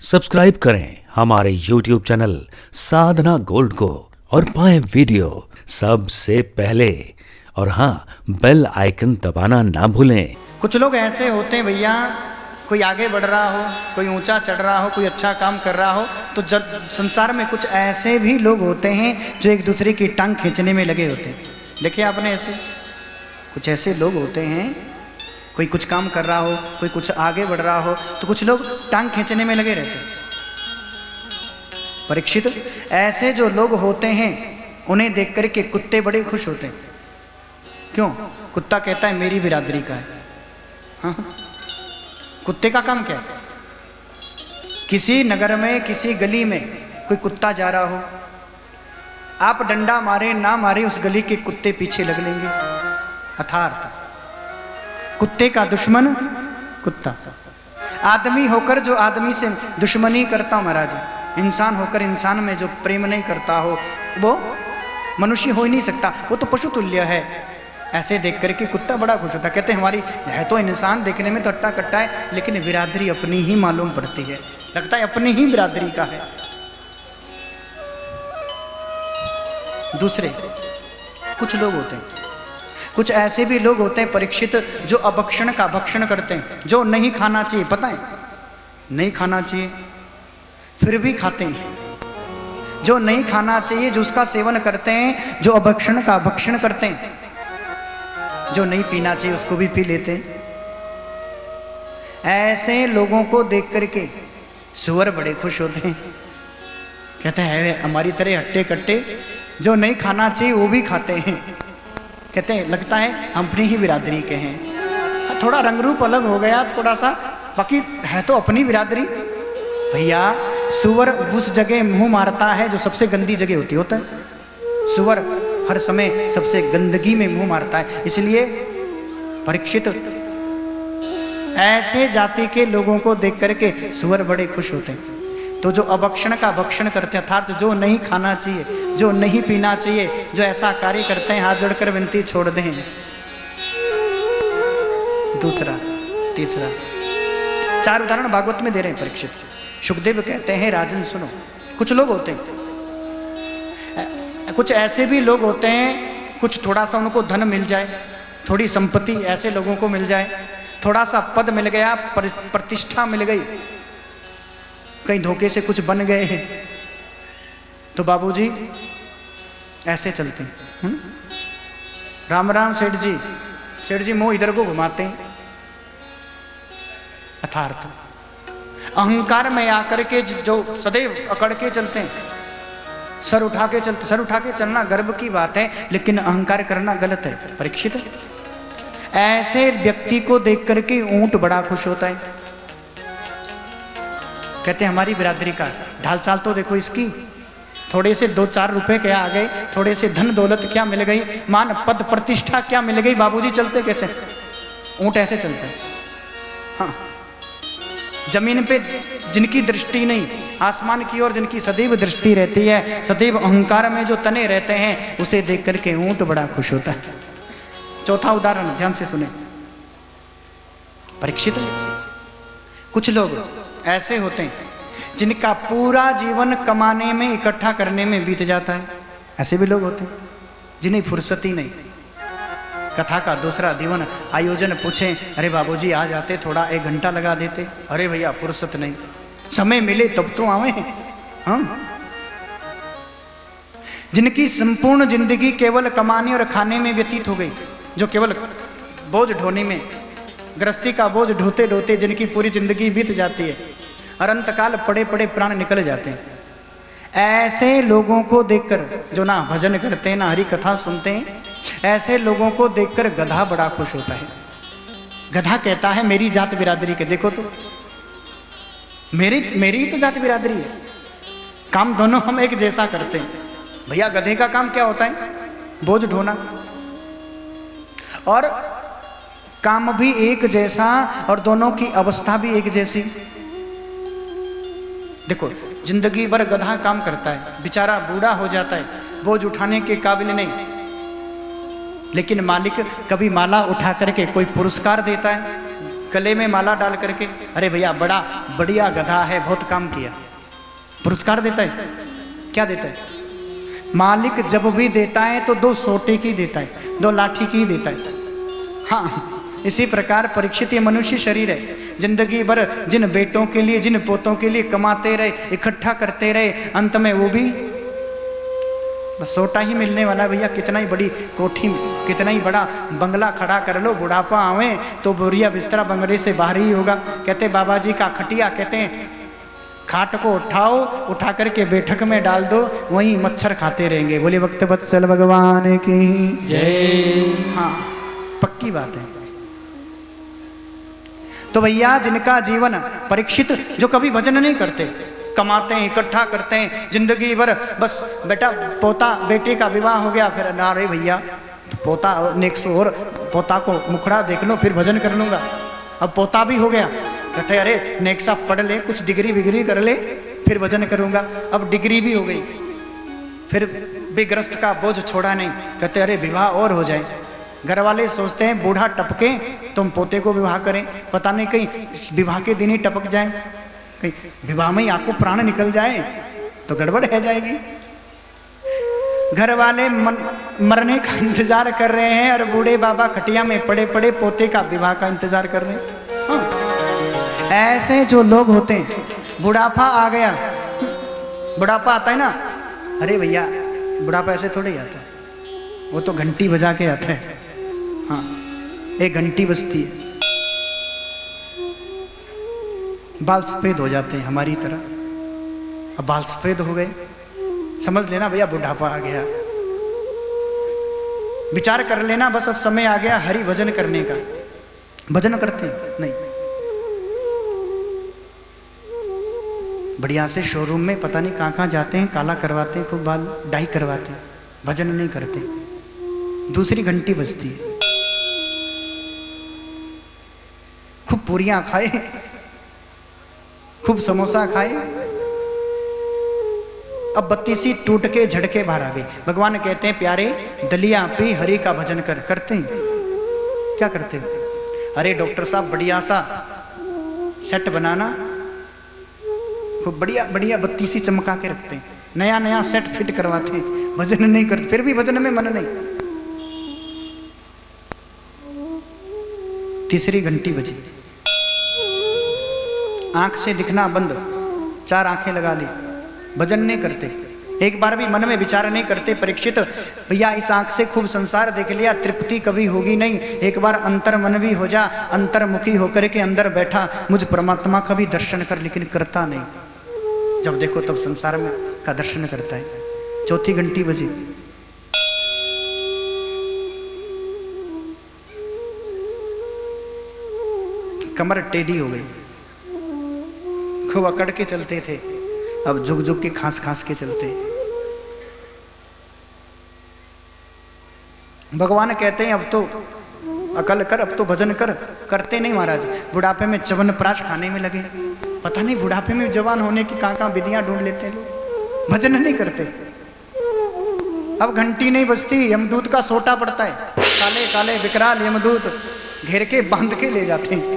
Subscribe करें हमारे YouTube channel साधना gold को और पाएं वीडियो सबसे पहले। और हाँ, बेल आइकन दबाना ना भूलें। कुछ लोग ऐसे होते हैं भैया, कोई आगे बढ़ रहा हो, कोई ऊंचा चढ़ रहा हो, कोई अच्छा काम कर रहा हो, तो जब संसार में कुछ ऐसे भी लोग होते हैं जो एक दूसरे की टांग खींचने में लगे होते हैं। देखिए आपने, ऐसे कुछ ऐसे लोग होते हैं, कोई कुछ काम कर रहा हो, कोई कुछ आगे बढ़ रहा हो, तो कुछ लोग टांग खींचने में लगे रहते हैं। परीक्षित, ऐसे जो लोग होते हैं उन्हें देख करके कुत्ते बड़े खुश होते हैं। क्यों? कुत्ता कहता है मेरी बिरादरी का है। हाँ? कुत्ते का काम क्या है? किसी नगर में, किसी गली में कोई कुत्ता जा रहा हो, आप डंडा मारे ना मारे उस गली के कुत्ते पीछे लग लेंगे। अर्थात कुत्ते का दुश्मन कुत्ता। आदमी होकर जो आदमी से दुश्मनी करता महाराज, इंसान होकर इंसान में जो प्रेम नहीं करता हो, वो मनुष्य हो ही नहीं सकता, वो तो पशु तुल्य है। ऐसे देख करके कुत्ता बड़ा खुश होता। कहते हैं हमारी है तो इंसान, देखने में तो अट्टा कट्टा है, लेकिन बिरादरी अपनी ही मालूम पड़ती है, लगता है अपनी ही बिरादरी का है। दूसरे कुछ लोग होते हैं, कुछ ऐसे भी लोग होते हैं परीक्षित, जो अभक्षण का भक्षण करते हैं। जो नहीं खाना चाहिए, पता है नहीं खाना चाहिए, फिर भी खाते हैं। जो नहीं खाना चाहिए, जो उसका सेवन करते हैं, जो अभक्षण का भक्षण करते हैं। जो नहीं पीना चाहिए उसको भी पी लेते हैं। ऐसे लोगों को देख करके सुअर बड़े खुश होते हैं। कहते हैं हमारी तरह हट्टे कट्टे, जो नहीं खाना चाहिए वो भी खाते हैं। कहते हैं लगता है हम अपनी ही बिरादरी के हैं। थोड़ा रंग रूप अलग हो गया थोड़ा सा, बाकी है तो अपनी बिरादरी। भैया सुअर उस जगह मुंह मारता है जो सबसे गंदी जगह होता है। सुअर हर समय सबसे गंदगी में मुंह मारता है। इसलिए परीक्षित, ऐसे जाति के लोगों को देख करके सुअर बड़े खुश होते हैं। तो जो अभक्षण का भक्षण करते हैं, अर्थात जो नहीं खाना चाहिए, जो नहीं पीना चाहिए, जो ऐसा कार्य करते हैं, हाथ जोड़कर विनती छोड़ दें। दूसरा, तीसरा, 4 उदाहरण भागवत में दे रहे हैं परीक्षित। सुखदेव कहते हैं राजन सुनो, कुछ लोग होते हैं, कुछ ऐसे भी लोग होते हैं, कुछ थोड़ा सा उनको धन मिल जाए, थोड़ी संपत्ति ऐसे लोगों को मिल जाए, थोड़ा सा पद मिल गया, प्रतिष्ठा मिल गई, कहीं धोखे से कुछ बन गए हैं, तो बाबूजी ऐसे चलते हैं। राम राम सेठ जी मोह इधर को घुमाते हैं। अर्थात अहंकार में आकर के जो सदैव अकड़ के चलते हैं, सर उठा के चलना गर्व की बात है, लेकिन अहंकार करना गलत है। परीक्षित, ऐसे व्यक्ति को देख करके ऊंट बड़ा खुश होता है। कहते हैं हमारी बिरादरी का ढाल चाल तो देखो इसकी, थोड़े से 2-4 रुपए क्या आ गए, थोड़े से धन दौलत क्या मिल गई, मान पद प्रतिष्ठा क्या मिल गई, बाबूजी चलते कैसे? ऊंट ऐसे चलते हैं। हाँ, जमीन पे जिनकी दृष्टि नहीं, आसमान की ओर जिनकी सदैव दृष्टि रहती है, सदैव अहंकार में जो तने रहते हैं, उसे देख करके ऊंट बड़ा खुश होता है। चौथा उदाहरण ध्यान से सुने परीक्षित, कुछ लोग ऐसे होते हैं जिनका पूरा जीवन कमाने में, इकट्ठा करने में बीत जाता है। ऐसे भी लोग होते हैं जिन्हें फुर्सत ही नहीं। कथा का दूसरा दिवन आयोजन पूछें, अरे बाबूजी आ जाते, थोड़ा 1 घंटा लगा देते। अरे भैया फुर्सत नहीं, समय मिले तब तो आवे। हाँ, जिनकी संपूर्ण जिंदगी केवल कमाने और खाने में व्यतीत हो गई, जो केवल बोझ ढोने में, गृहस्थी का बोझ ढोते ढोते जिनकी पूरी जिंदगी बीत जाती है और अंतकाल पड़े पड़े प्राण निकल जाते हैं। ऐसे लोगों को देखकर, जो ना भजन करते हैं ना हरि कथा सुनते हैं, ऐसे लोगों को देखकर गधा बड़ा खुश होता है। गधा कहता है मेरी जात बिरादरी के, देखो तो मेरी ही तो जात बिरादरी है, काम दोनों हम एक जैसा करते हैं। भैया गधे का काम क्या होता है? बोझ ढोना, और काम भी एक जैसा और दोनों की अवस्था भी एक जैसी। देखो जिंदगी भर गधा काम करता है, बेचारा बूढ़ा हो जाता है, बोझ उठाने के काबिल नहीं, लेकिन मालिक कभी माला उठा करके कोई पुरस्कार देता है, गले में माला डाल करके, अरे भैया बड़ा बढ़िया गधा है, बहुत काम किया, पुरस्कार देता है। क्या देता है? मालिक जब भी देता है तो 2 सोटे की देता है, 2 लाठी की देता है। हाँ, इसी प्रकार परीक्षित ये मनुष्य शरीर है, जिंदगी भर जिन बेटों के लिए, जिन पोतों के लिए कमाते रहे, इकट्ठा करते रहे, अंत में वो भी बस सोटा ही मिलने वाला। भैया कितना ही बड़ी कोठी में, कितना ही बड़ा बंगला खड़ा कर लो, बुढ़ापा आवे तो बोरिया बिस्तरा बंगले से बाहर ही होगा। कहते बाबा जी का खटिया, कहते हैं खाट को उठाओ, उठा करके बैठक में डाल दो, वहीं मच्छर खाते रहेंगे। बोले भक्त वत्सल भगवान की जय। हाँ, पक्की बात है। तो भैया जिनका जीवन परीक्षित, जो कभी भजन नहीं करते, कमाते हैं, इकट्ठा करते हैं जिंदगी भर, बस बेटा पोता बेटे का विवाह हो गया, फिर ना रे भैया पोता नेक्स्ट और पोता को मुखड़ा देख लो फिर भजन कर लूंगा। अब पोता भी हो गया, कहते अरे नेक्सा पढ़ ले, कुछ डिग्री विग्री कर ले, फिर भजन करूंगा। अब डिग्री भी हो गई, फिर भी गृहस्थ का बोझ छोड़ा नहीं, कहते अरे विवाह और हो जाए। घर वाले सोचते हैं बूढ़ा टपके तुम पोते को विवाह करें, पता नहीं कहीं विवाह के दिन ही टपक जाए, कहीं विवाह में ही आपको प्राण निकल जाए तो गड़बड़ है जाएगी। घर वाले मरने का इंतजार कर रहे हैं और बूढ़े बाबा खटिया में पड़े पड़े पोते का विवाह का इंतजार कर रहे हैं। हाँ। ऐसे जो लोग होते हैं, बुढ़ापा आ गया, बुढ़ापा आता है ना, अरे भैया बुढ़ापा ऐसे थोड़े ही आता है, वो तो घंटी बजा के आता है। हाँ, एक घंटी बजती है, बाल सफेद हो जाते हैं हमारी तरह। अब बाल सफेद हो गए, समझ लेना भैया बुढ़ापा आ गया। विचार कर लेना बस अब समय आ गया हरि भजन करने का। भजन करते नहीं, बढ़िया से शोरूम में पता नहीं कहाँ कहाँ जाते हैं, काला करवाते हैं, खूब बाल डाई करवाते हैं, भजन नहीं करते। दूसरी घंटी बजती है, खूब पूरियां खाए, खूब समोसा खाए, अब बत्ती सी टूट के झड़के बाहर आ गई। भगवान कहते हैं प्यारे दलिया पी हरि का भजन कर। करते हैं? क्या करते हो? अरे डॉक्टर साहब बढ़िया सा सेट बनाना, खूब बढ़िया बढ़िया बत्ती सी चमका के रखते हैं, नया नया सेट फिट करवाते हैं, भजन नहीं करते, फिर भी भजन में मन नहीं। तीसरी घंटी बजी, आंख से दिखना बंद, 4 आंखें लगा ली, भजन नहीं करते, एक बार भी मन में विचार नहीं करते। परीक्षित भैया इस आंख से खूब संसार देख लिया, तृप्ति कभी होगी नहीं, एक बार अंतर मन भी हो जा, अंतर्मुखी होकर के अंदर बैठा मुझ परमात्मा का भी दर्शन कर, लेकिन करता नहीं। जब देखो तब संसार में का दर्शन करता है। चौथी घंटी बजी, कमर टेढ़ी हो गई, खूब अकड़ के चलते थे, अब झुक झुक के खांस खांस के चलते। भगवान कहते हैं अब तो अकल कर, अब तो भजन कर। करते नहीं महाराज, बुढ़ापे में च्यवनप्राश खाने में लगे। पता नहीं बुढ़ापे में जवान होने की कहाँ कहाँ विधियां ढूंढ लेते हैं लोग, भजन नहीं करते। अब घंटी नहीं बजती, यमदूत का सोटा पड़ता है, काले काले विकराल यमदूत घेर के बांध के ले जाते हैं।